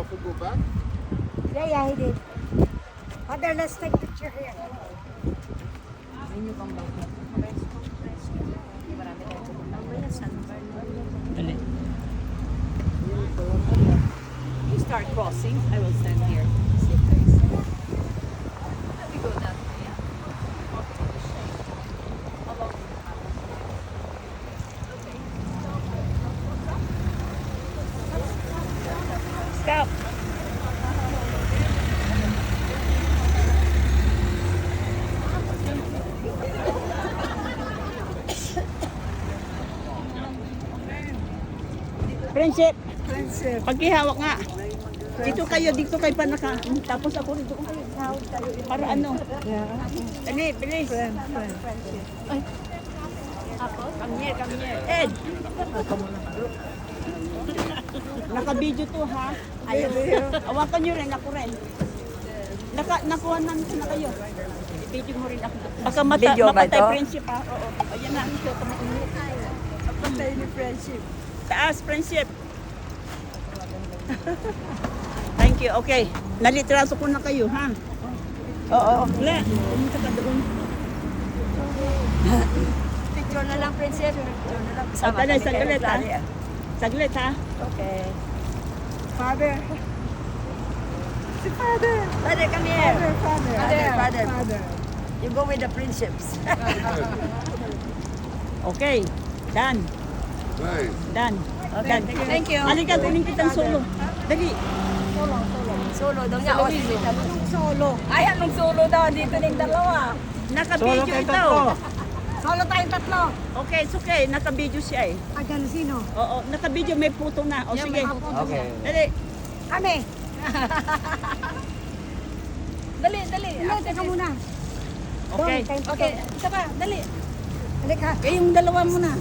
to go back? Yeah, he did. Father, let's take picture here. Dali. You start crossing, I will stand here. See if there is. Let me go that way, yeah? Okay, the shade. Along the path. Okay. Stop. Friendship. Friendship. Paghihawak nga. Dito kayo pa naka. Tapos ako rito. Para ano? Yeah. Dali, bilis. Friendship. Ay. Come here. Ed! Naka-video to ha. Ayaw. Awakan nyo rin, ako rin. Nakuha na kayo. Video mo rin ako. Baka mapatay friendship ha. Oo. Ayan na. Patay ni friendship. Taas, friendship. Thank you. Okay. Nalitraso ko na kayo, ha? Oo. Wala. Pumunta ka doon. Picture na lang, friendship. Picture na lang. Saglit, ha? Saglit, ha? Okay. Father. Si Father. Father, come here. Father. You go with the friendships. Okay. Done. Nice. Done. Okay, thank you. Halika, kunin kitang solo. Dali. Solo daw niya. Solo. Ay, anong solo daw? Dito ng dalawa. Naka-video ito. Solo tayong tatlo. Okay, it's okay. Naka-video siya eh. Agan sino? Oo, naka-video. May photo na. O sige. Okay. Dali. Kami. Dali. Hindi, teka muna. Okay. Okay, isa pa, dali. Halika. Kayong dalawa muna.